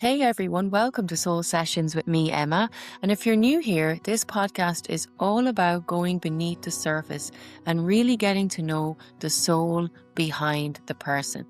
Hey everyone, welcome to Soul Sessions with me, Emma. And if you're new here, this podcast is all about going beneath the surface and really getting to know the soul behind the person.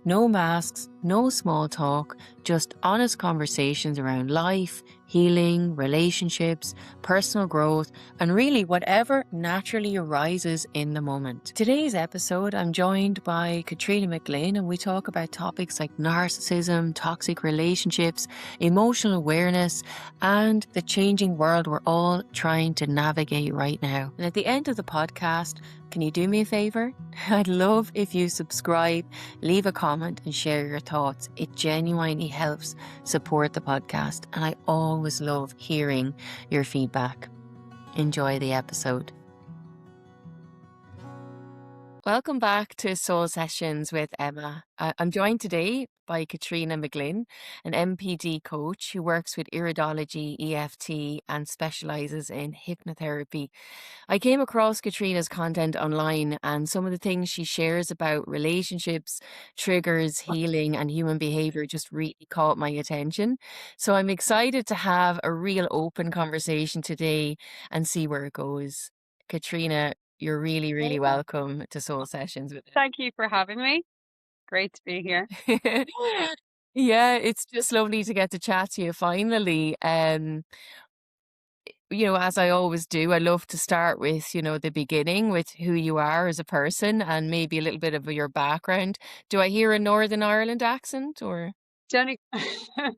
No masks, no small talk, just honest conversations around life, healing, relationships, personal growth, and really whatever naturally arises in the moment. Today's episode, I'm joined by Caitriona McGlynn, and we talk about topics like narcissism, toxic relationships, emotional awareness, and the changing world we're all trying to navigate right now. And at the end of the podcast, can you do me a favor? I'd love if you subscribe, leave a comment and share your thoughts. It genuinely helps support the podcast, and I always love hearing your feedback. Enjoy the episode. Welcome back to Soul Sessions with Emma. I'm joined today by Caitriona McGlynn, an MPD coach who works with iridology, EFT, and specializes in hypnotherapy. I came across Caitriona's content online, and some of the things she shares about relationships, triggers, healing, and human behavior just really caught my attention. So I'm excited to have a real open conversation today and see where it goes. Caitriona, you're really welcome to Soul Sessions with Thank you for having me. Great to be here. it. Yeah, it's just lovely to get to chat to you finally. As I always do, I love to start with, the beginning, with who you are as a person and maybe a little bit of your background. Do I hear a Northern Ireland accent or Jenny. Yeah,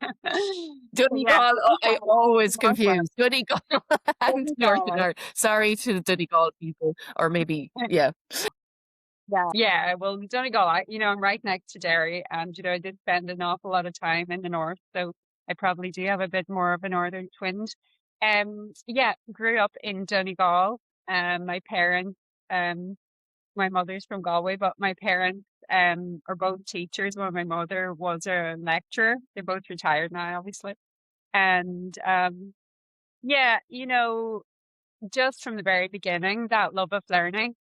Donegal? Oh, I always Northwest. confuse Donegal and Northern Donegal. Ireland. Sorry to the Donegal people, or maybe, yeah. Yeah, well, Donegal, I'm right next to Derry, and, I did spend an awful lot of time in the north, so I probably do have a bit more of a northern twinge. Yeah, grew up in Donegal. My parents, um, my mother's from Galway, but my parents are both teachers. Well, my mother was a lecturer. They're both retired now, obviously. And yeah, just from the very beginning, that love of learning,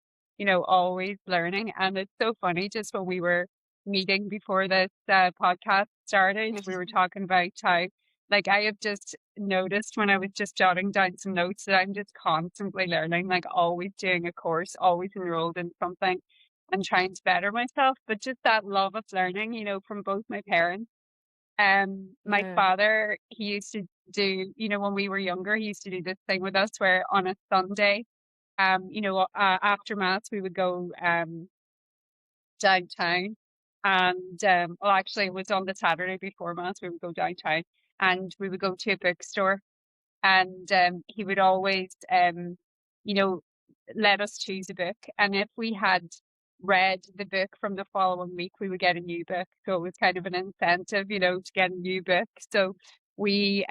always learning. And it's so funny, just when we were meeting before this podcast started, we were talking about how, like, I have just noticed when I was just jotting down some notes that I'm just constantly learning, like always doing a course, always enrolled in something and trying to better myself. But just that love of learning, from both my parents. My Yeah. father, he used to do, when we were younger, he used to do this thing with us where on a Sunday, after mass, we would go downtown. And well, actually, it was on the Saturday before mass, we would go downtown and we would go to a bookstore. And he would always, you know, let us choose a book. And if we had read the book from the following week, we would get a new book. So it was kind of an incentive, to get a new book. So we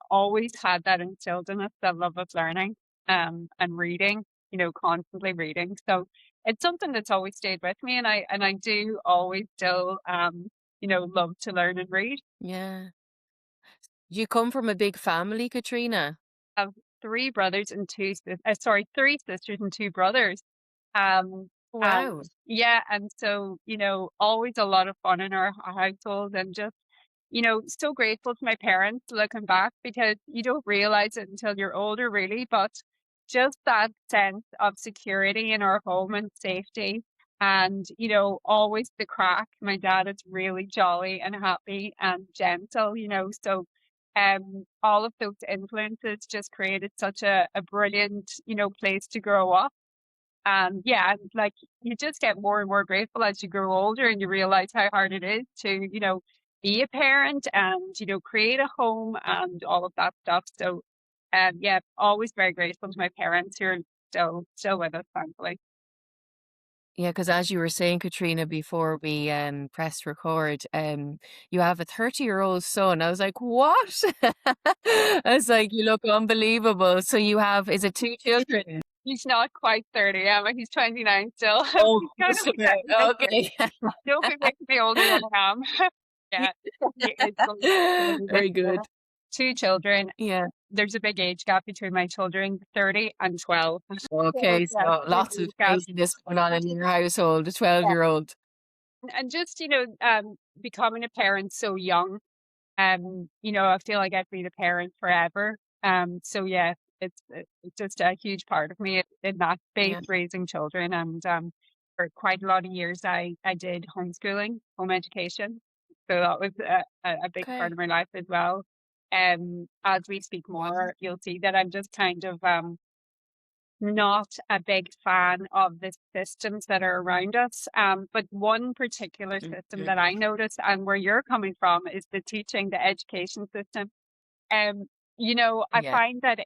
always had that instilled in us, that love of learning and reading, constantly reading. So it's something that's always stayed with me, and I do always still love to learn and read. Yeah. You come from a big family, Caitriona? I have three sisters and two brothers. And Wow. yeah, and so, always a lot of fun in our household, and just, so grateful to my parents looking back, because you don't realize it until you're older, really, but just that sense of security in our home and safety. And, always the crack. My dad is really jolly and happy and gentle, so all of those influences just created such a brilliant, place to grow up. Yeah, and like, you just get more and more grateful as you grow older, and you realize how hard it is to, be a parent and, create a home and all of that stuff. So, yeah, always very grateful to my parents, who are still with us, thankfully. Yeah, because as you were saying, Caitriona, before we pressed record, you have a 30-year-old son. I was like, what? I was like, you look unbelievable. So you have, is it two children? He's not quite 30, Emma. He's 29 still. Oh, He's kind of sorry. Okay. don't be making me older than I am. Yeah, it's Very good. two children. Yeah. There's a big age gap between my children, 30 and 12. So, Okay, yeah, so big lots of age gap. craziness going on in your household, a Yeah. 12-year-old. And just, becoming a parent so young. I feel like I'd be the parent forever. So yeah, it's just a huge part of me in that space, Yeah. raising children. And for quite a lot of years, I did homeschooling, home education. So that was a big part Okay. of my life as well. As we speak Wow. more, you'll see that I'm just kind of not a big fan of the systems that are around us. But one particular system Mhm. that I noticed, and where you're coming from, is the teaching, the education system. Um, I Yeah. find that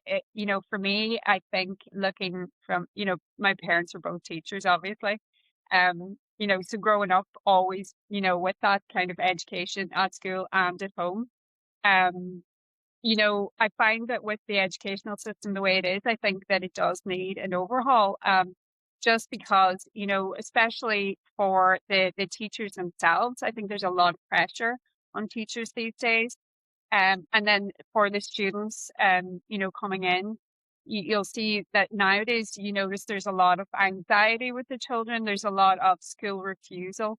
for me, I think looking from, my parents were both teachers, obviously. So growing up always, with that kind of education at school and at home. Um, I find that with the educational system the way it is, I think that it does need an overhaul. Just because, especially for the teachers themselves, I think there's a lot of pressure on teachers these days. And then for the students, coming in, you'll see that nowadays, you notice there's a lot of anxiety with the children. There's a lot of school refusal,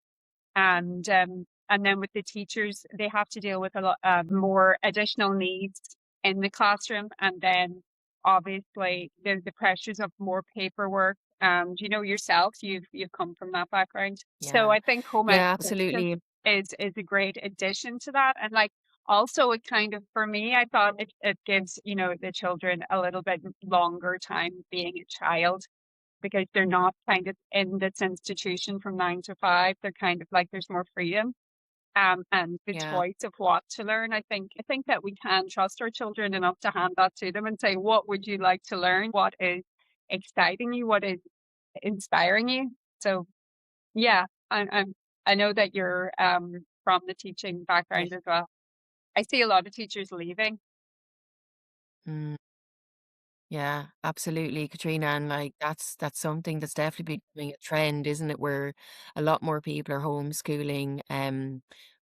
and then with the teachers, they have to deal with a lot more additional needs in the classroom, and then obviously the pressures of more paperwork. Yourself, you've come from that background, so Yeah. I think home Yeah, education absolutely. is a great addition to that, and like also it kind of for me, I thought it gives the children a little bit longer time being a child because they're not kind of in this institution from 9 to 5. They're kind of like there's more freedom and the Yeah. choice of what to learn. I think that we can trust our children enough to hand that to them and say, what would you like to learn? What is exciting you? What is inspiring you? So yeah, I know that you're from the teaching Yeah. background as well. I see a lot of teachers leaving. Mm. Yeah, absolutely, Katrina, and like that's something that's definitely becoming a trend, isn't it? Where a lot more people are homeschooling.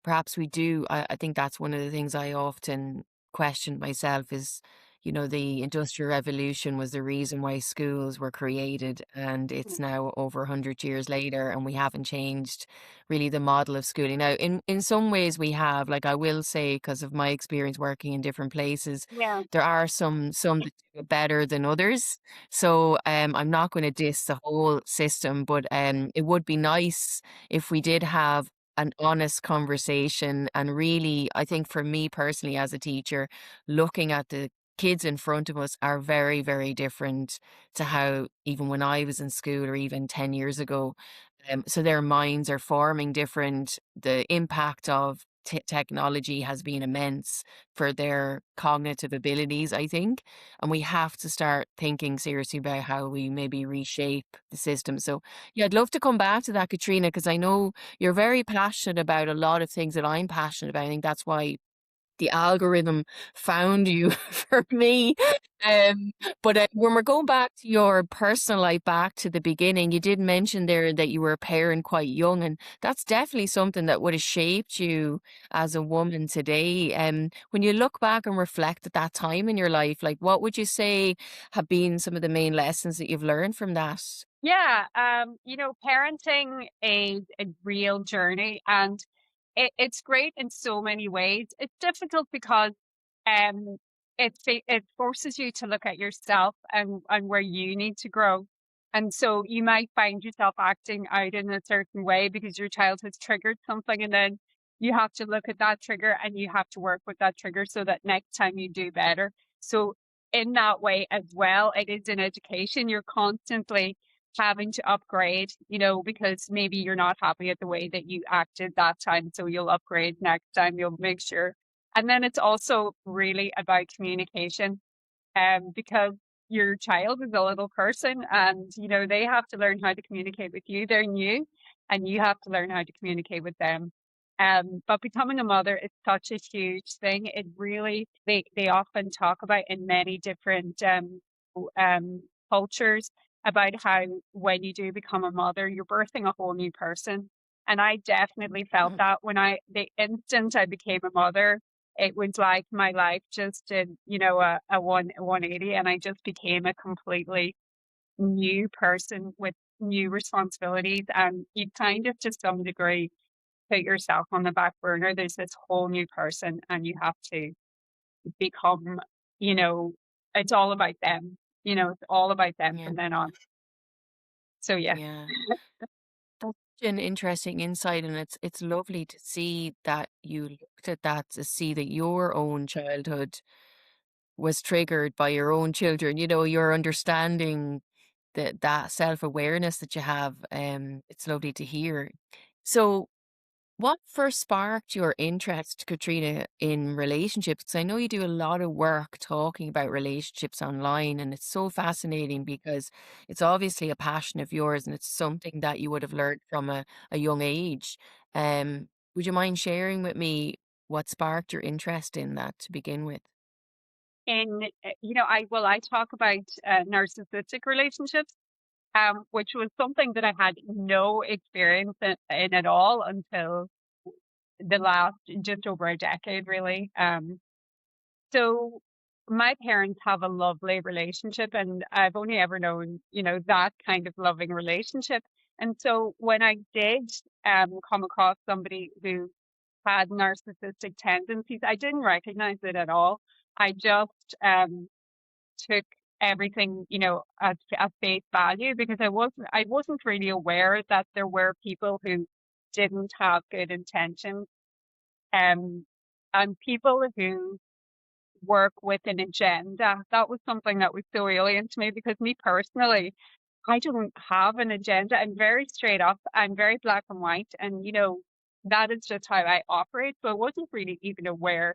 Perhaps we do. I think that's one of the things I often question myself is, the Industrial Revolution was the reason why schools were created, and it's now over 100 years later, and we haven't changed really the model of schooling. Now, in some ways, we have. Like I will say, because of my experience working in different places, Yeah, there are some that do it better than others. So I'm not going to diss the whole system, but it would be nice if we did have an honest conversation. And really, I think for me personally, as a teacher, looking at the kids in front of us are very, very different to how even when I was in school or even 10 years ago. So their minds are forming different. The impact of technology has been immense for their cognitive abilities, I think. And we have to start thinking seriously about how we maybe reshape the system. So, yeah, I'd love to come back to that, Katrina, because I know you're very passionate about a lot of things that I'm passionate about. I think that's why the algorithm found you for me. Um, but when we're going back to your personal life, back to the beginning, you did mention there that you were a parent quite young, and that's definitely something that would have shaped you as a woman today. When you look back and reflect at that time in your life, like what would you say have been some of the main lessons that you've learned from that? yeah. Parenting is a real journey, and it's great in so many ways. It's difficult because um, it forces you to look at yourself and where you need to grow. And so you might find yourself acting out in a certain way because your child has triggered something, and then you have to look at that trigger and you have to work with that trigger so that next time you do better. So in that way as well, it is in education. You're constantly having to upgrade, because maybe you're not happy at the way that you acted that time. So you'll upgrade next time, you'll make sure. And then it's also really about communication, because your child is a little person and, they have to learn how to communicate with you. They're new and you have to learn how to communicate with them. But becoming a mother is such a huge thing. It really, they often talk about in many different cultures about how when you do become a mother, you're birthing a whole new person. And I definitely felt Mm. that the instant I became a mother, it was like my life just did, a 180, and I just became a completely new person with new responsibilities. And you kind of, to some degree, put yourself on the back burner. There's this whole new person, and you have to become, you know, it's all about them. It's all about them Yeah. from then on. So yeah. Yeah. That's such an interesting insight, and it's lovely to see that you looked at that to see that your own childhood was triggered by your own children. Your understanding that self-awareness that you have. It's lovely to hear. So, what first sparked your interest, Katrina, in relationships? 'Cause I know you do a lot of work talking about relationships online, and it's so fascinating because it's obviously a passion of yours and it's something that you would have learned from a young age. Would you mind sharing with me what sparked your interest in that to begin with? And I talk about narcissistic relationships, which was something that I had no experience in at all until the last just over a decade, really. So my parents have a lovely relationship, and I've only ever known, that kind of loving relationship. And so when I did come across somebody who had narcissistic tendencies, I didn't recognize it at all. I just took everything, at face value, because I wasn't really aware that there were people who didn't have good intentions, um, and people who work with an agenda. That was something that was so alien to me, because me personally, I don't have an agenda. I'm very straight up. I'm very black and white. And, that is just how I operate. So I wasn't really even aware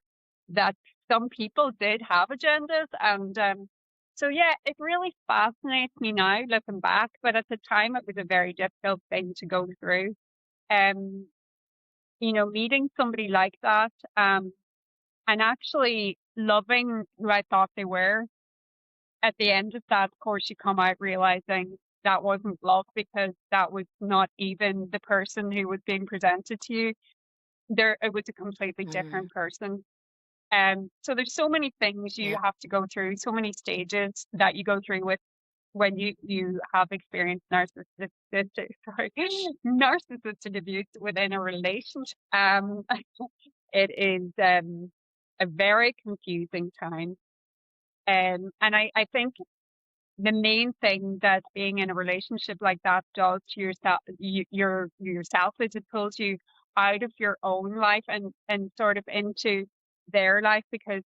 that some people did have agendas. And so, yeah, it really fascinates me now looking back. But at the time, it was a very difficult thing to go through. Um, meeting somebody like that, and actually loving who I thought they were. At the end of that, of course, you come out realizing that wasn't love, because that was not even the person who was being presented to you. It was a completely Mm, different person. So there's so many things you yeah. have to go through, so many stages that you go through with when you have experienced sorry, narcissistic abuse within a relationship. It is a very confusing time. And I think the main thing that being in a relationship like that does to yourself is it pulls you out of your own life and sort of into their life, because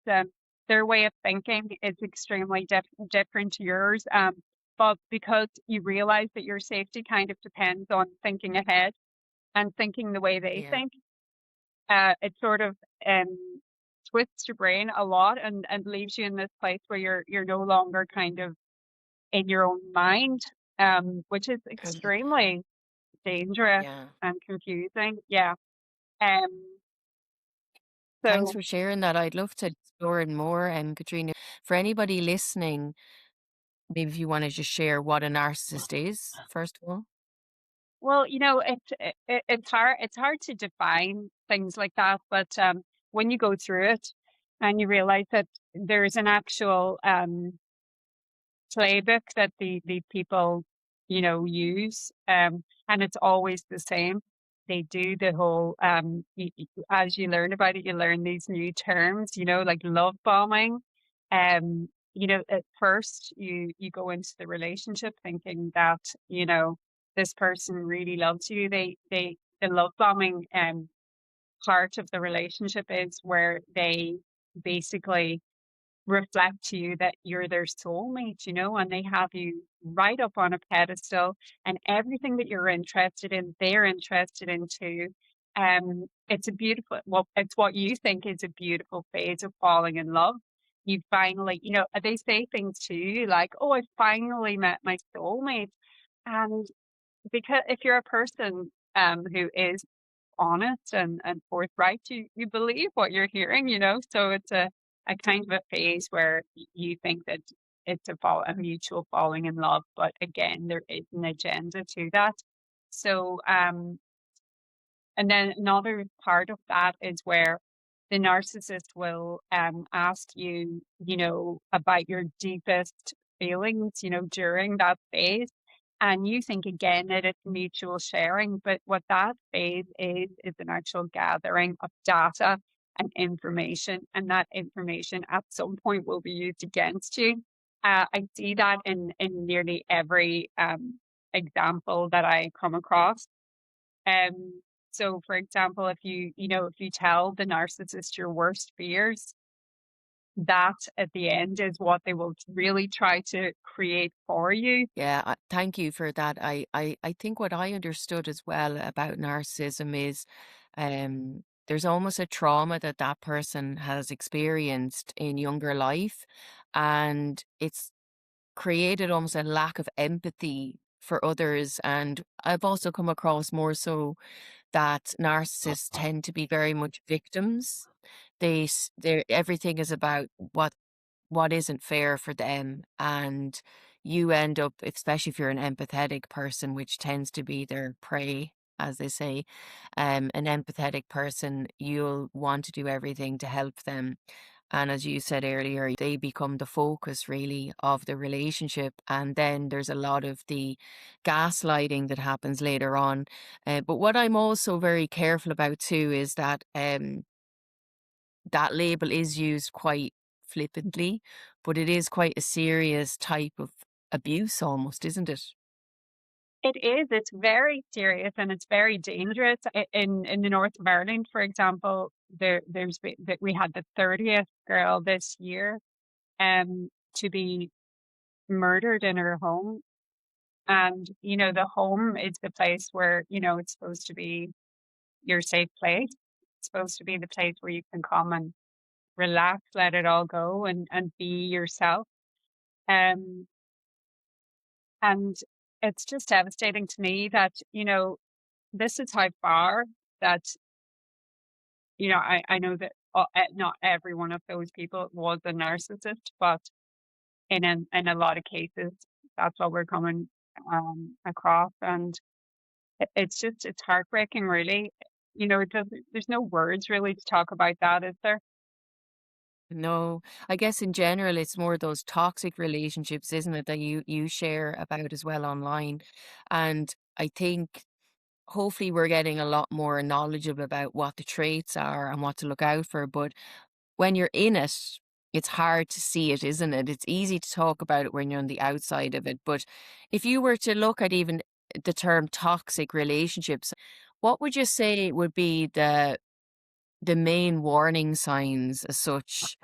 their way of thinking is extremely different to yours. But because you realize that your safety kind of depends on thinking ahead and thinking the way they Yeah. think, it sort of twists your brain a lot, and leaves you in this place where you're no longer kind of in your own mind, which is Um, extremely dangerous yeah. and confusing. Yeah. Um, Thanks so, for sharing that. I'd love to explore it more. And Katrina, for anybody listening, maybe if you want to just share what a narcissist is, first of all. well, it's hard to define things like that, but when you go through it and you realize that there's an actual playbook that the people, use, and it's always the same. They do the whole, as you learn about it, you learn these new terms, like love bombing. At first you go into the relationship thinking that, this person really loves you. The love bombing part of the relationship is where they basically reflect to you that you're their soulmate, and they have you right up on a pedestal, and everything that you're interested in, they're interested in too. It's what you think is a beautiful phase of falling in love. You finally, they say things to you like, "Oh, I finally met my soulmate," and because if you're a person who is honest and forthright, you believe what you're hearing, so it's a kind of a phase where you think that it's a mutual falling in love, but again, there is an agenda to that. So and then another part of that is where the narcissist will ask you, about your deepest feelings, during that phase. And you think again that it's mutual sharing, but what that phase is an actual gathering of data and information, and that information at some point will be used against you. I see that in nearly every example that I come across. Um, so, for example, if you tell the narcissist your worst fears, that at the end is what they will really try to create for you. Yeah, thank you for that. I think what I understood as well about narcissism is there's almost a trauma that that person has experienced in younger life, and it's created almost a lack of empathy for others. And I've also come across more so that narcissists tend to be very much victims. Everything is about what isn't fair for them, and you end up, especially if you're an empathetic person, which tends to be their prey, as they say, an empathetic person, you'll want to do everything to help them. And as you said earlier, they become the focus really of the relationship. And then there's a lot of the gaslighting that happens later on. But what I'm also very careful about too is that that label is used quite flippantly, but it is quite a serious type of abuse almost, isn't it? It is. It's very serious and it's very dangerous. In the north of Ireland, for example, that we had the 30th girl this year to be murdered in her home. And, the home is the place where, it's supposed to be your safe place. It's supposed to be the place where you can come and relax, let it all go and be yourself. Um, and it's just devastating to me that, this is how far that, I know that not every one of those people was a narcissist, but in a lot of cases, that's what we're coming across. And it's heartbreaking, really. There's no words really to talk about that, is there? No, I guess in general, it's more those toxic relationships, isn't it, that you share about as well online. And I think hopefully we're getting a lot more knowledgeable about what the traits are and what to look out for. But when you're in it, it's hard to see it, isn't it? It's easy to talk about it when you're on the outside of it. But if you were to look at even the term toxic relationships, what would you say would be the main warning signs as such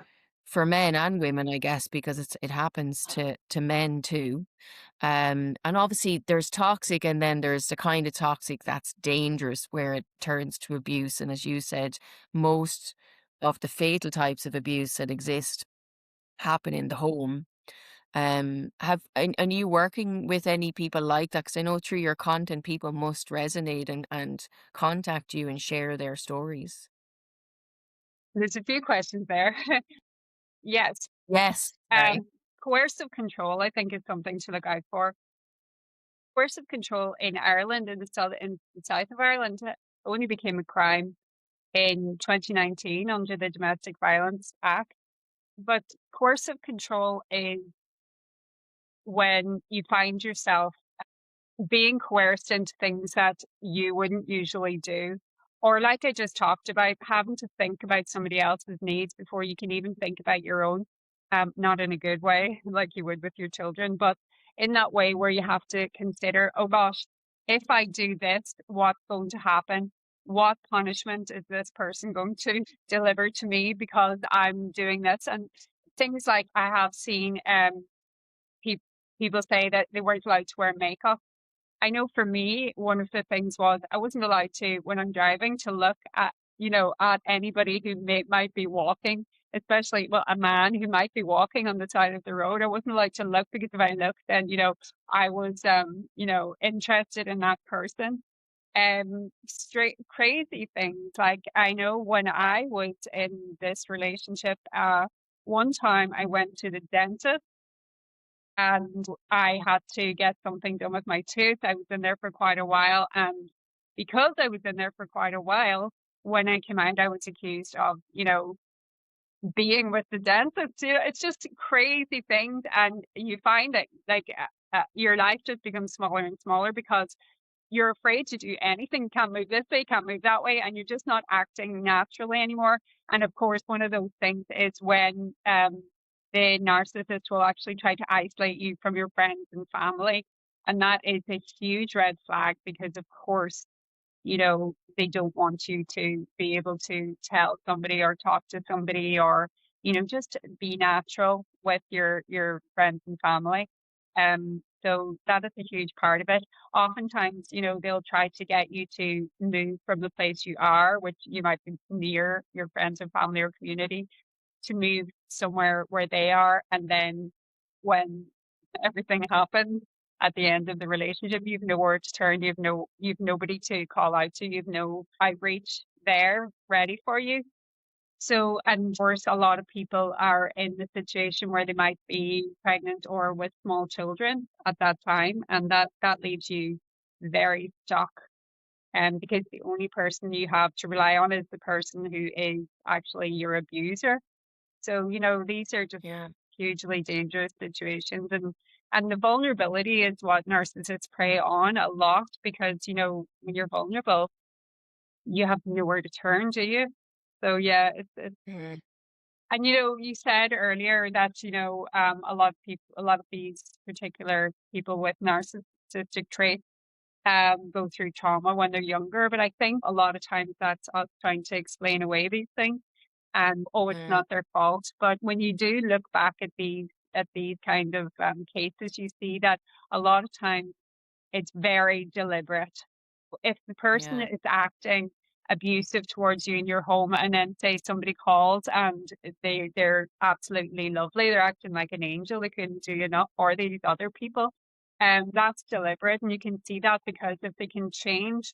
for men and women, I guess, because it happens to men too. And obviously there's toxic and then there's the kind of toxic that's dangerous where it turns to abuse. And as you said, most of the fatal types of abuse that exist happen in the home. And you working with any people like that? Because I know through your content, people must resonate and contact you and share their stories. There's a few questions there. Yes. Yes, sorry. Um, Coercive control, I think, is something to look out for. Coercive control in Ireland, in the south of Ireland, only became a crime in 2019 under the Domestic Violence Act. But coercive control is when you find yourself being coerced into things that you wouldn't usually do. Or, like I just talked about, having to think about somebody else's needs before you can even think about your own. Not in a good way, like you would with your children, but in that way where you have to consider, oh gosh, if I do this, what's going to happen? What punishment is this person going to deliver to me because I'm doing this? And things like I have seen pe- people say that they weren't allowed to wear makeup. I know for me, one of the things was I wasn't allowed to, when I'm driving, to look at anybody who might be walking, especially, well, a man who might be walking on the side of the road. I wasn't allowed to look because if I looked, then, I was, interested in that person. Straight crazy things. Like I know when I was in this relationship, one time I went to the dentist and I had to get something done with my tooth. I was in there for quite a while, and because I was in there for quite a while, when I came out, I was accused of, being with the dentist. It's just crazy things, and you find that, like, your life just becomes smaller and smaller because you're afraid to do anything. You can't move this way, can't move that way, and you're just not acting naturally anymore. And of course, one of those things is when the narcissist will actually try to isolate you from your friends and family. And that is a huge red flag because, of course, they don't want you to be able to tell somebody or talk to somebody or, just be natural with your friends and family. So that is a huge part of it. Oftentimes, they'll try to get you to move from the place you are, which you might be near your friends and family or community, to move somewhere where they are. And then when everything happens at the end of the relationship, you've nowhere to turn, you've nobody to call out to, you've no outreach there ready for you. So, and of course, a lot of people are in the situation where they might be pregnant or with small children at that time, and that leaves you very stuck. And because the only person you have to rely on is the person who is actually your abuser. So, these are just Yeah. hugely dangerous situations. And the vulnerability is what narcissists prey on a lot because, when you're vulnerable, you have nowhere to turn, do you? So yeah, it's Mm, and you said earlier that, a lot of people, a lot of these particular people with narcissistic traits go through trauma when they're younger. But I think a lot of times that's us trying to explain away these things and, oh, it's mm, not their fault. But when you do look back at these kind of cases, you see that a lot of times it's very deliberate. If the person yeah. is acting abusive towards you in your home and then say somebody calls and they're absolutely lovely, they're acting like an angel, they couldn't do enough for these other people. And that's deliberate, and you can see that because if they can change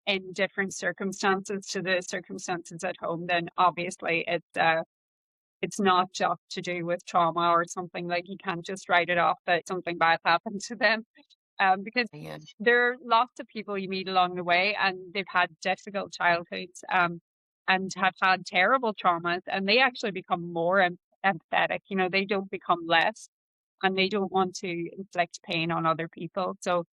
in different circumstances to the circumstances at home, then obviously it's not just to do with trauma or something. Like, you can't just write it off that something bad happened to them, because Yeah. there are lots of people you meet along the way and they've had difficult childhoods, and have had terrible traumas, and they actually become more empathetic. They don't become less, and they don't want to inflict pain on other people. So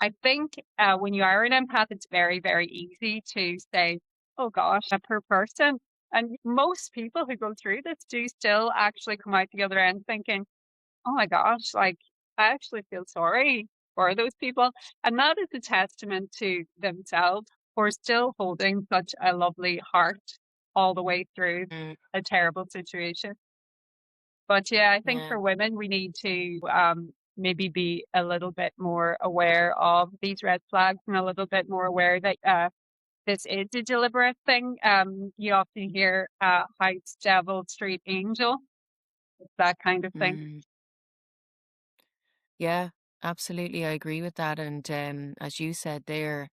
I think when you are an empath, it's very, very easy to say, oh gosh, a poor person. And most people who go through this do still actually come out the other end thinking, oh my gosh, like, I actually feel sorry for those people. And that is a testament to themselves for still holding such a lovely heart all the way through Mm, a terrible situation. But yeah, I think yeah. for women, we need to maybe be a little bit more aware of these red flags and a little bit more aware that this is a deliberate thing. You often hear house devil, street angel, that kind of thing. Mm, yeah. Absolutely. I agree with that. And as you said there,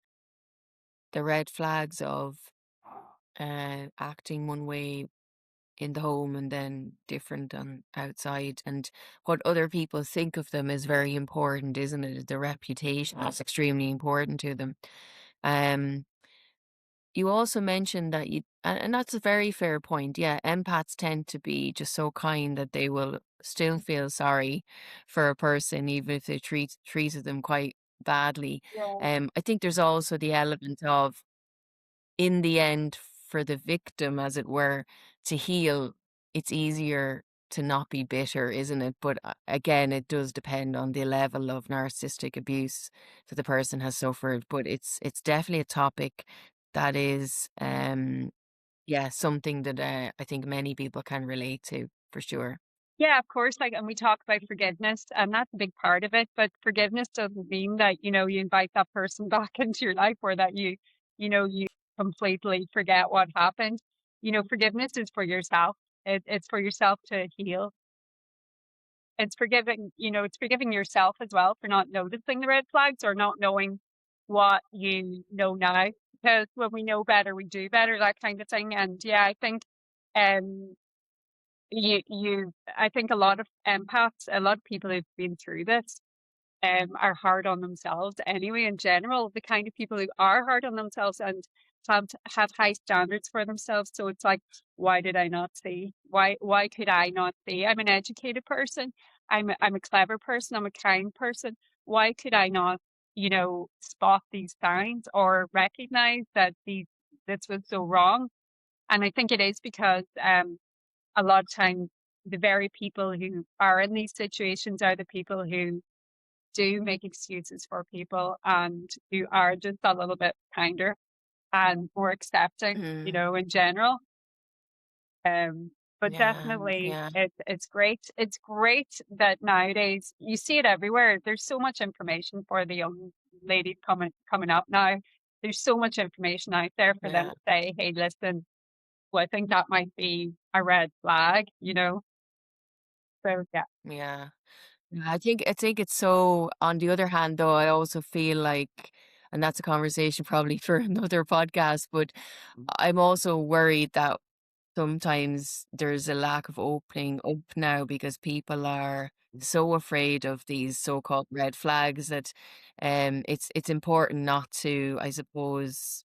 the red flags of acting one way in the home and then different on outside, and what other people think of them is very important, isn't it? The reputation is extremely important to them. Um, you also mentioned that and that's a very fair point. Yeah, empaths tend to be just so kind that they will still feel sorry for a person, even if they treated them quite badly. Yeah. I think there's also the element of, in the end, for the victim, as it were, to heal, it's easier to not be bitter, isn't it? But again, it does depend on the level of narcissistic abuse that the person has suffered. But it's definitely a topic that is, yeah, something that I think many people can relate to for sure. Yeah, of course. Like, and we talk about forgiveness, and that's a big part of it. But forgiveness doesn't mean that, you invite that person back into your life or that you completely forget what happened. Forgiveness is for yourself. It's for yourself to heal. It's forgiving yourself as well for not noticing the red flags or not knowing what you know now. Because when we know better, we do better, that kind of thing. And yeah, I think um I think a lot of empaths, a lot of people who've been through this, are hard on themselves anyway. In general, the kind of people who are hard on themselves and have high standards for themselves. So it's like, why did I not see? Why could I not see? I'm an educated person, I'm a clever person, I'm a kind person. Why could I not, spot these signs or recognize that this was so wrong? And I think it is because a lot of time the very people who are in these situations are the people who do make excuses for people and who are just a little bit kinder and more accepting, Mm, in general. Um, but yeah, definitely yeah, it's great. It's great that nowadays you see it everywhere. There's so much information for the young ladies coming up now. There's so much information out there for them yeah, to say, hey, listen, well, I think that might be a red flag. So yeah. yeah. Yeah, I think it's so on the other hand though, I also feel like and that's a conversation probably for another podcast, but I'm also worried that sometimes there's a lack of opening up now because people are so afraid of these so-called red flags that it's important not to, I suppose,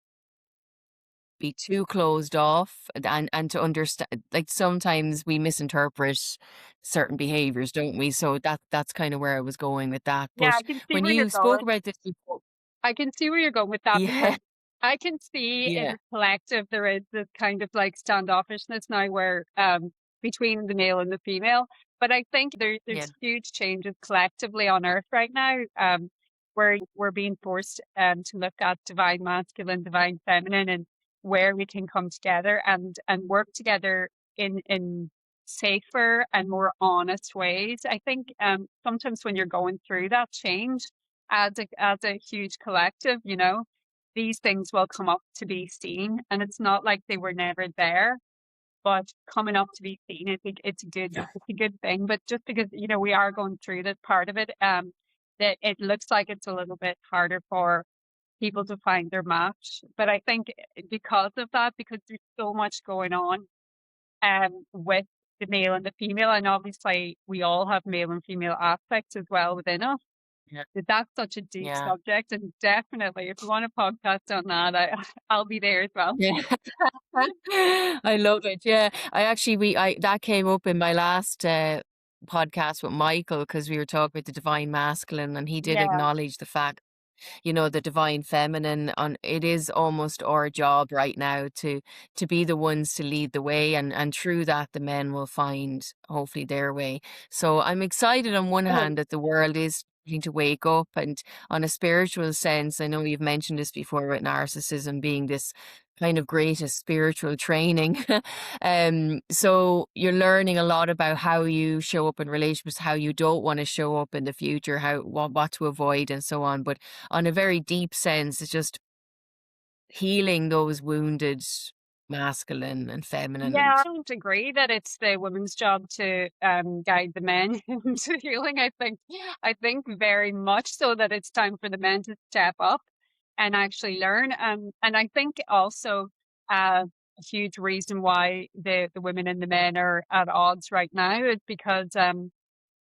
be too closed off and to understand like sometimes we misinterpret certain behaviors, don't we? So that's kind of where I was going with that. Yeah, But I can see when where you're you spoke going. about this before, I can see where you're going with that because yeah, I can see in yeah, the collective there is this kind of like standoffishness now where between the male and the female. But I think yeah, there's huge changes collectively on earth right now, where we're being forced to look at divine masculine, divine feminine and where we can come together and work together in safer and more honest ways. I think sometimes when you're going through that change as a huge collective, these things will come up to be seen. And it's not like they were never there, but coming up to be seen, I think it's a good thing. But just because, we are going through this part of it, that it looks like it's a little bit harder for people to find their match. But I think because of that, because there's so much going on with the male and the female, and obviously we all have male and female aspects as well within us. yeah, That's such a deep yeah. subject, and definitely, if you want a podcast on that, I'll be there as well. Yeah. I love it. Yeah. I actually we I that came up in my last podcast with Michael because we were talking about the divine masculine and he did Yeah. acknowledge the fact the divine feminine on it is almost our job right now to be the ones to lead the way and through that the men will find hopefully their way. So I'm excited on one hand that the world is starting to wake up and on a spiritual sense, I know you've mentioned this before with narcissism being this kind of greatest spiritual training. So you're learning a lot about how you show up in relationships, how you don't want to show up in the future, how what to avoid and so on. But on a very deep sense, it's just healing those wounded masculine and feminine Yeah, and I don't agree that it's the women's job to guide the men into healing. I think very much so that it's time for the men to step up and actually learn. And I think also a huge reason why the women and the men are at odds right now is because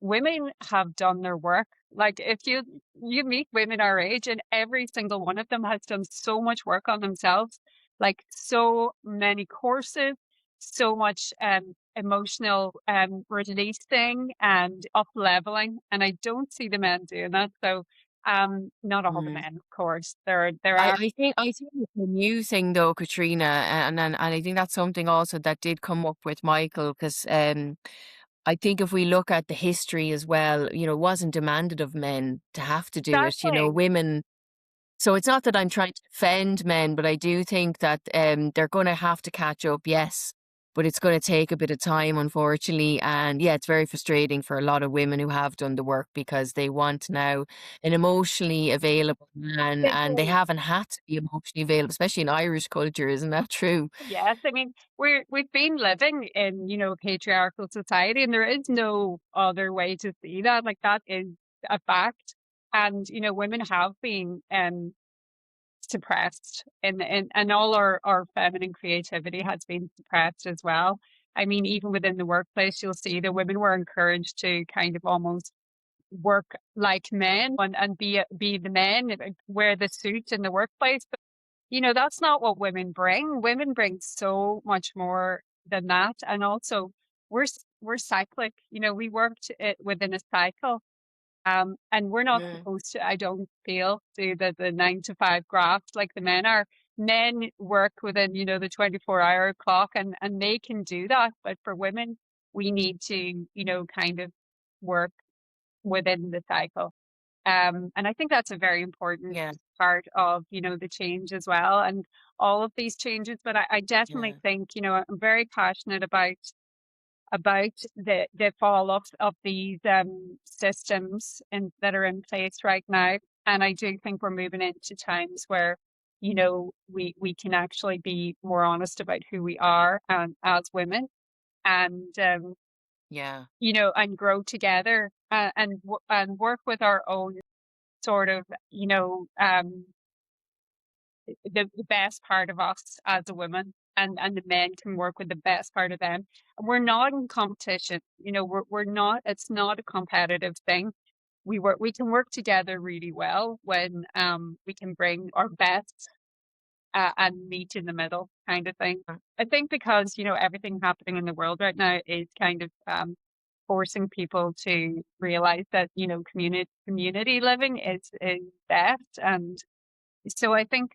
women have done their work. Like if you meet women our age and every single one of them has done so much work on themselves, like so many courses, so much emotional releasing and up leveling. And I don't see the men doing that. So not all the mm. men, of course. There are. I think it's a new thing though, Katrina, and I think that's something also that did come up with Michael because I think if we look at the history as well, it wasn't demanded of men to have to do it. Exactly. Women. So it's not that I'm trying to defend men, but I do think that they're going to have to catch up, yes. But it's going to take a bit of time, unfortunately. And yeah, it's very frustrating for a lot of women who have done the work because they want now an emotionally available man They and they do. haven't had to be emotionally available, especially in Irish culture. Isn't that true? Yes, I mean we've been living in patriarchal society, and there is no other way to see that. Like that is a fact, and women have been suppressed, and all our feminine creativity has been suppressed as well. I mean, even within the workplace, you'll see that women were encouraged to kind of almost work like men and be the men, wear the suit in the workplace. That's not what women bring. Women bring so much more than that. And also, we're we're cyclic. You know, we worked it within a cycle. And we're not Mm, supposed to, I don't feel, do the 9 to 5 graft like the men are. Men work within, you know, the 24-hour clock, and they can do that. But for women, we need to, you know, kind of work within the cycle. And I think that's a very important yeah, part of, you know, the change as well, and all of these changes. But I definitely yeah, think, you know, I'm very passionate about the fall of these systems that are in place right now. And I do think we're moving into times where, you know, we can actually be more honest about who we are as women, and yeah. you know, and grow together, and work with our own sort of, you know, the best part of us as a woman, and the men can work with the best part of them. And we're not in competition. You know, we're not, it's not a competitive thing. We can work together really well when we can bring our best, and meet in the middle kind of thing. I think because, you know, everything happening in the world right now is kind of forcing people to realize that, you know, community living is best. And so I think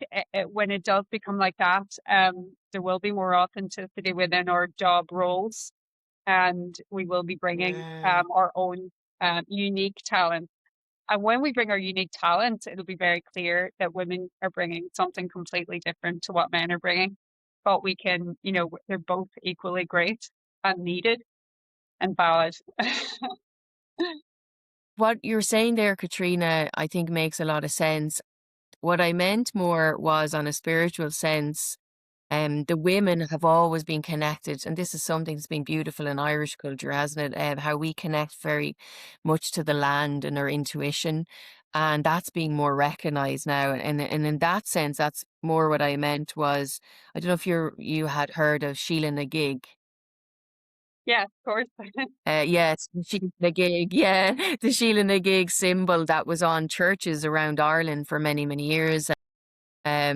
when it does become like that, there will be more authenticity within our job roles, and we will be bringing Mm. our own unique talent. And when we bring our unique talent, it'll be very clear that women are bringing something completely different to what men are bringing. But we can, you know, they're both equally great and needed and valid. What you're saying there, Katrina, I think makes a lot of sense. What I meant more was on a spiritual sense. The women have always been connected, and this is something that's been beautiful in Irish culture, hasn't it? How we connect very much to the land and our intuition, and that's being more recognized now. And in that sense, that's more what I meant was, I don't know if you had heard of Sheila na gig. Yeah, of course. Yes, the Sheila na gig, yeah, the Sheila na gig symbol that was on churches around Ireland for many, many years. I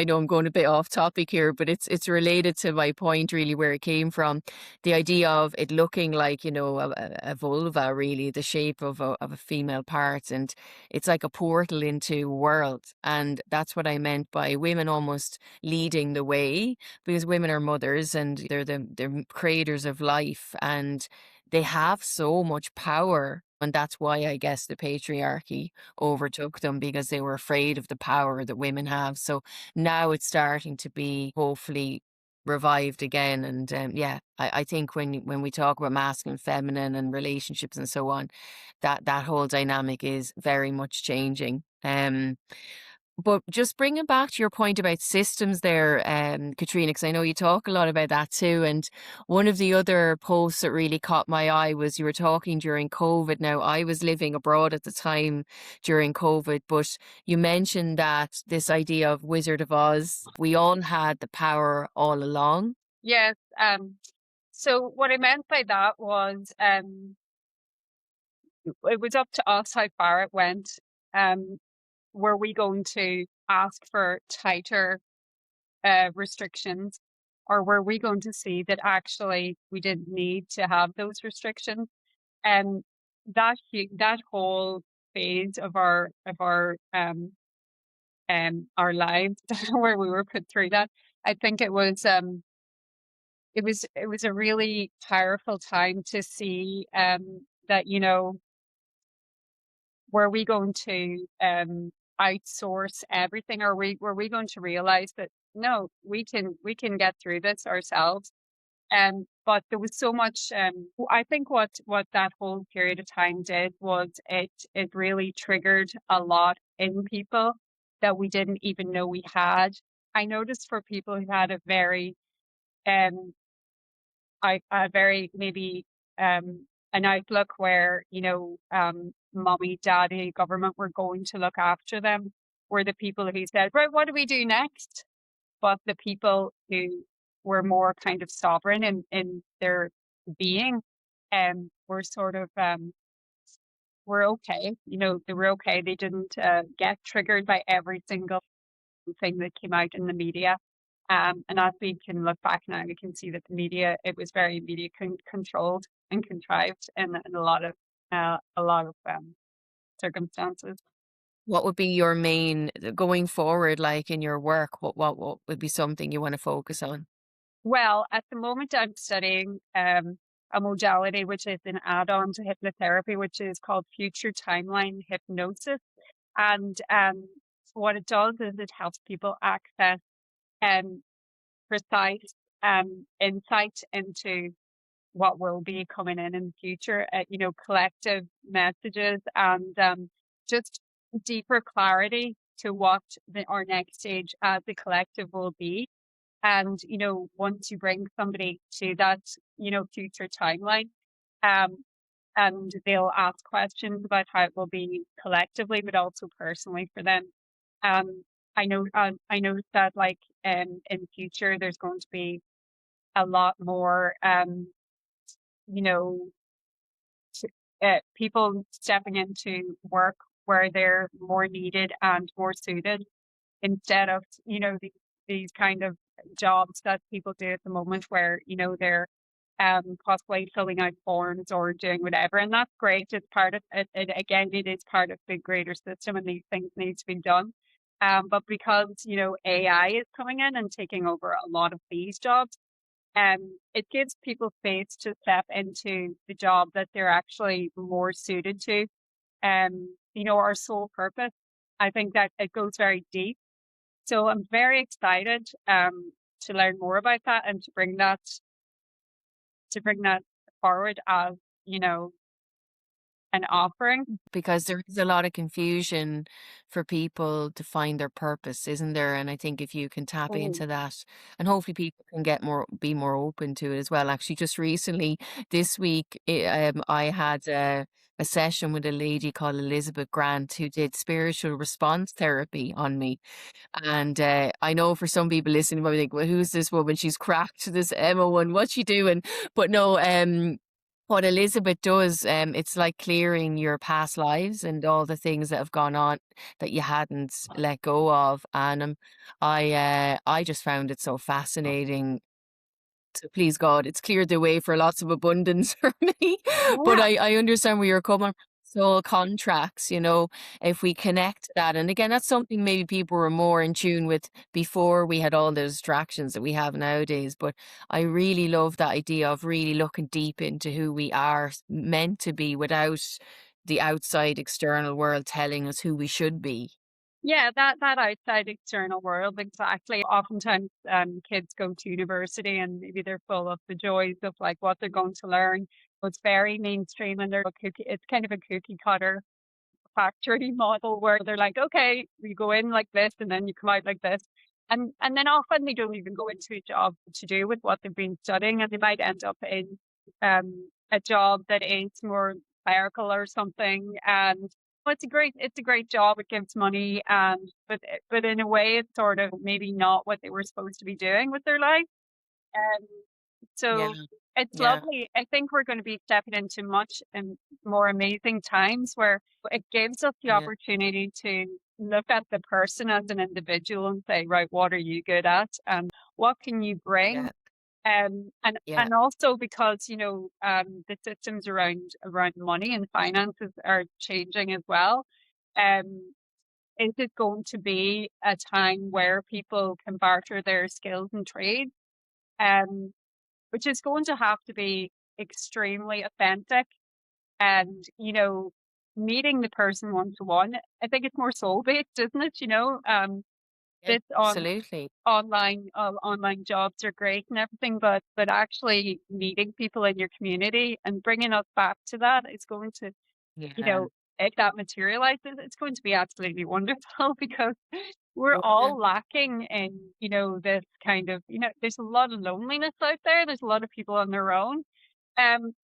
know I'm going a bit off topic here, but it's related to my point really where it came from. The idea of it looking like, you know, a vulva, really, the shape of a female part, and it's like a portal into world. And that's what I meant by women almost leading the way, because women are mothers and they're creators of life, and they have so much power. And that's why I guess the patriarchy overtook them, because they were afraid of the power that women have. So now it's starting to be hopefully revived again. And yeah, I think when we talk about masculine, feminine, and relationships and so on, that whole dynamic is very much changing. But just bringing back to your point about systems there, Katrina, because I know you talk a lot about that too. And one of the other posts that really caught my eye was you were talking during COVID. Now, I was living abroad at the time during COVID, but you mentioned that this idea of Wizard of Oz, we all had the power all along. Yes. So what I meant by that was, it was up to us how far it went. Um, were we going to ask for tighter restrictions, or were we going to see that actually we didn't need to have those restrictions? And that whole phase of our lives where we were put through that, I think it was a really powerful time to see that, you know, were we going to outsource everything, or were we going to realize that no, we can get through this ourselves? But there was so much. I think what that whole period of time did was it really triggered a lot in people that we didn't even know we had. I noticed for people who had um a very maybe an outlook where, you know, mommy, daddy, government were going to look after them, were the people who said, right, what do we do next? But the people who were more kind of sovereign in their being, were sort of were okay. You know, they were okay. They didn't get triggered by every single thing that came out in the media. And as we can look back now, we can see that it was very media controlled and contrived in a lot of circumstances. What would be your main going forward, like in your work? What would be something you want to focus on? Well, at the moment, I'm studying a modality which is an add-on to hypnotherapy, which is called future timeline hypnosis. And what it does is it helps people access um, precise insight into what will be coming in the future, collective messages and just deeper clarity to what our next stage as a collective will be. And, once you bring somebody to that, future timeline, um, and they'll ask questions about how it will be collectively, but also personally for them. Um, I noticed that like in future there's going to be a lot more you know people stepping into work where they're more needed and more suited instead of these kind of jobs that people do at the moment where they're possibly filling out forms or doing whatever, and that's great. It's part of it, again, it is part of the greater system and these things need to be done, but because AI is coming in and taking over a lot of these jobs, it gives people space to step into the job that they're actually more suited to, our sole purpose. I think that it goes very deep, so I'm very excited to learn more about that and to bring that forward as, an offering. Because there is a lot of confusion for people to find their purpose, isn't there? And I think if you can tap Mm. into that, and hopefully people can be more open to it as well. Actually, just recently this week, I had a session with a lady called Elizabeth Grant who did spiritual response therapy on me. And I know for some people listening, might think, well, who's this woman? She's cracked, this Emma one. What's she doing? But no, what Elizabeth does, it's like clearing your past lives and all the things that have gone on that you hadn't let go of. And I just found it so fascinating. So please God, it's cleared the way for lots of abundance for me. But Yeah. I understand where you're coming from. Soul contracts, if we connect that. And again, that's something maybe people were more in tune with before we had all the distractions that we have nowadays. But I really love that idea of really looking deep into who we are meant to be without the outside external world telling us who we should be. Yeah, that outside external world, exactly. Oftentimes, kids go to university and maybe they're full of the joys of like what they're going to learn. It's very mainstream and it's kind of a cookie cutter factory model where they're like, okay, you go in like this and then you come out like this. And then often they don't even go into a job to do with what they've been studying, and they might end up in a job that is more clerical or something. And well, it's a great job. It gives money, and but in a way, it's sort of maybe not what they were supposed to be doing with their life. Um, Yeah, so it's yeah, lovely. I think we're going to be stepping into much more amazing times where it gives us the yeah, opportunity to look at the person as an individual and say, right, what are you good at and what can you bring? yeah, yeah, And also because the systems around money and finances are changing as well. Um, is it going to be a time where people can barter their skills and trades? Um, which is going to have to be extremely authentic and, meeting the person one to one. I think it's more soul based, isn't it? This absolutely. online jobs are great and everything, but actually meeting people in your community and bringing us back to that is going to, you Yeah, know, if that materializes, it's going to be absolutely wonderful because we're yeah, all lacking in, this kind of, there's a lot of loneliness out there. There's a lot of people on their own.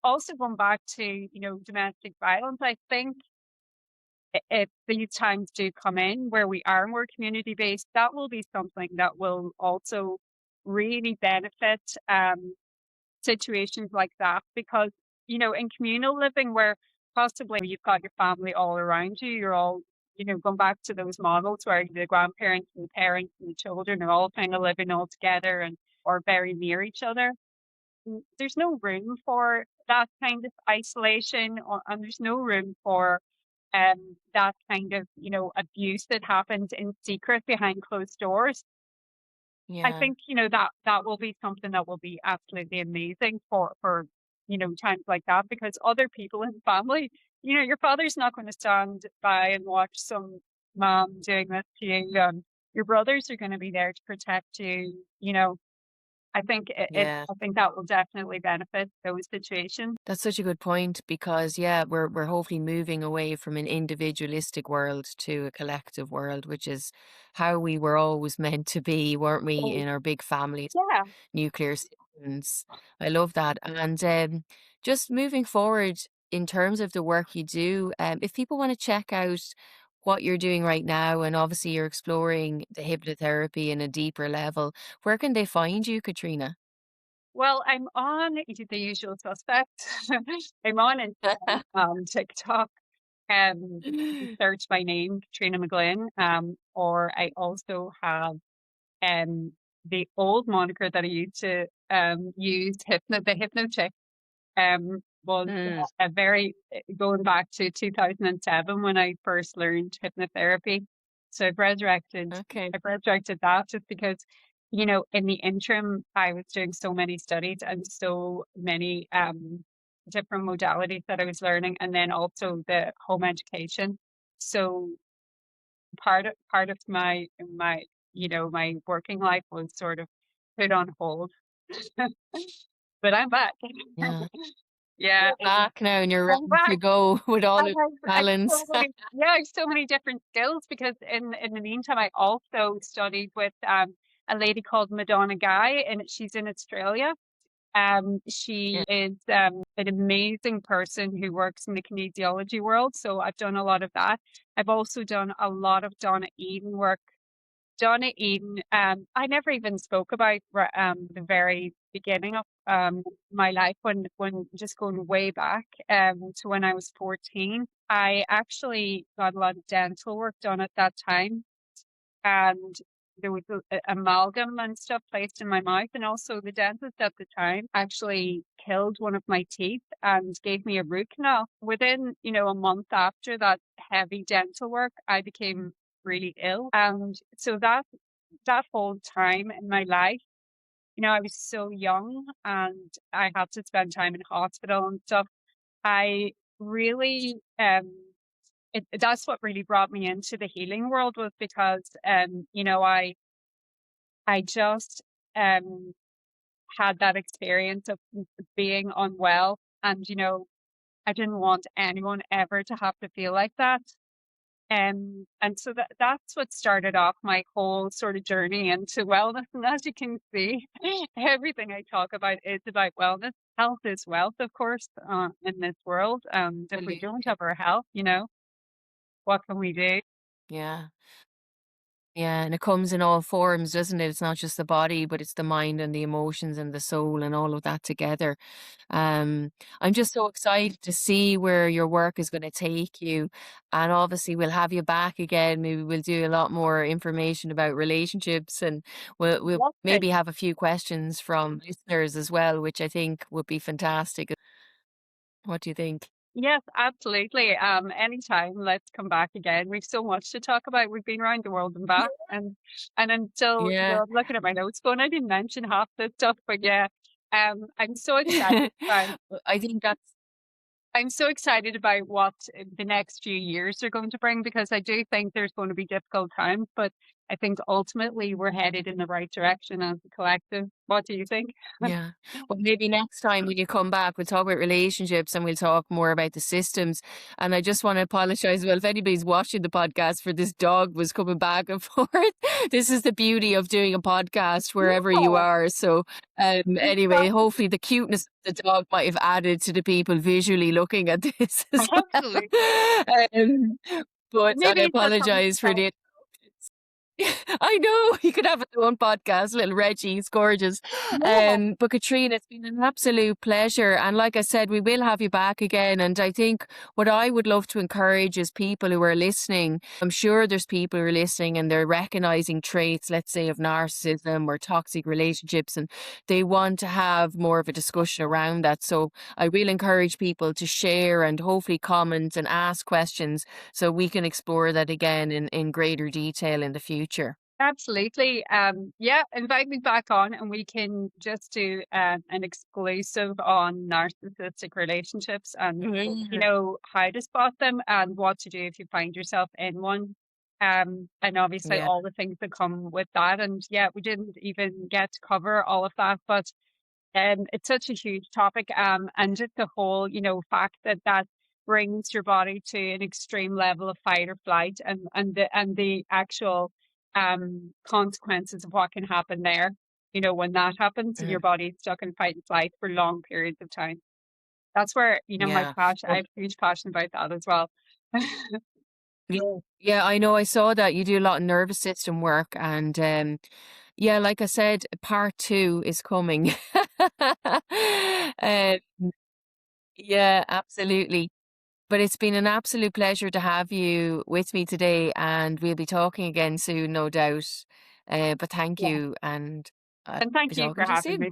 Also going back to, domestic violence, I think if these times do come in where we are more community based, that will be something that will also really benefit situations like that because, in communal living where possibly you've got your family all around you, you're all going back to those models where the grandparents and the parents and the children are all kind of living all together and or very near each other. There's no room for that kind of isolation, and there's no room for that kind of, abuse that happens in secret behind closed doors. I Yeah. think, that will be something that will be absolutely amazing for times like that, because other people in the family, your father's not going to stand by and watch some mom doing this to you. Your brothers are going to be there to protect you. Yeah. I think that will definitely benefit those situations. That's such a good point because yeah, we're hopefully moving away from an individualistic world to a collective world, which is how we were always meant to be, weren't we, So, in our big families, yeah. nuclear systems. I love that. And just moving forward in terms of the work you do, if people want to check out what you're doing right now, and obviously you're exploring the hypnotherapy in a deeper level, where can they find you, Katrina? Well, I'm on the usual suspects. I'm on Instagram, TikTok. You can search my name, Caitriona McGlynn. Or I also have the old moniker that I used to use, the Hypno Chick, was Mm, a very going back to 2007 when I first learned hypnotherapy. So okay. I've resurrected that just because, in the interim, I was doing so many studies and so many different modalities that I was learning, and then also the home education. So part of my working life was sort of put on hold, but I'm back. Yeah. Yeah, You're back now and you're I'm ready to back. go with all And the I've balance. so many, yeah, I've so many different skills because in the meantime, I also studied with a lady called Madonna Guy, and she's in Australia. Yeah. She is an amazing person who works in the kinesiology world. So I've done a lot of that. I've also done a lot of Donna Eden work. Donna Eden, I never even spoke about the very beginning of my life when just going way back to when I was 14. I actually got a lot of dental work done at that time, and there was amalgam and stuff placed in my mouth. And also, the dentist at the time actually killed one of my teeth and gave me a root canal. Within, a month after that heavy dental work, I became really ill. And so that whole time in my life, I was so young and I had to spend time in hospital and stuff. I really that's what really brought me into the healing world, was because I just had that experience of being unwell, and I didn't want anyone ever to have to feel like that. And so that's what started off my whole sort of journey into wellness. And as you can see, everything I talk about is about wellness. Health is wealth, of course, in this world. And if we don't Absolutely. have our health, what can we do? Yeah. Yeah, and it comes in all forms, doesn't it? It's not just the body, but it's the mind and the emotions and the soul and all of that together. Um, I'm just so excited to see where your work is going to take you. And obviously, we'll have you back again. Maybe we'll do a lot more information about relationships, and we'll Lovely. maybe have a few questions from listeners as well, which I think would be fantastic. What do you think? Yes, absolutely. Anytime, let's come back again. We've so much to talk about. We've been around the world and back, and until Yeah. I'm looking at my notes going, I didn't mention half this stuff, but yeah, I'm so excited about I think that's I'm so excited about what the next few years are going to bring, because I do think there's going to be difficult times, but I think ultimately we're headed in the right direction as a collective. What do you think? yeah. Well, maybe next time when you come back, we'll talk about relationships and we'll talk more about the systems. And I just want to apologize. Well, if anybody's watching the podcast, for this dog was coming back and forth. This is the beauty of doing a podcast wherever you Yeah, are. So, anyway, hopefully the cuteness of the dog might have added to the people visually looking at this as well. absolutely. Um, but I Maybe for apologize for context, the I know he could have his own podcast, little Reggie. He's gorgeous. Yeah, But Caitriona, it's been an absolute pleasure. And like I said, we will have you back again. And I think what I would love to encourage is people who are listening. I'm sure there's people who are listening and they're recognizing traits, let's say, of narcissism or toxic relationships, and they want to have more of a discussion around that. So I will encourage people to share and hopefully comment and ask questions so we can explore that again in greater detail in the future. absolutely. Yeah, invite me back on and we can just do an exclusive on narcissistic relationships and, Mhm. how to spot them and what to do if you find yourself in one. And obviously Yeah. all the things that come with that. And yeah, we didn't even get to cover all of that, but it's such a huge topic, and just the whole, fact that that brings your body to an extreme level of fight or flight, and the actual consequences of what can happen there. When that happens and your Mhm. body is stuck in fight and flight for long periods of time. That's where, my Yeah. passion. I Well, have a huge passion about that as well. yeah. Yeah, I know. I saw that you do a lot of nervous system work, and yeah, like I said, part two is coming. uh, yeah, absolutely. But it's been an absolute pleasure to have you with me today, and we'll be talking again soon, no doubt. But thank Yeah, you, and I'll and thank be you for talking to you having me. soon.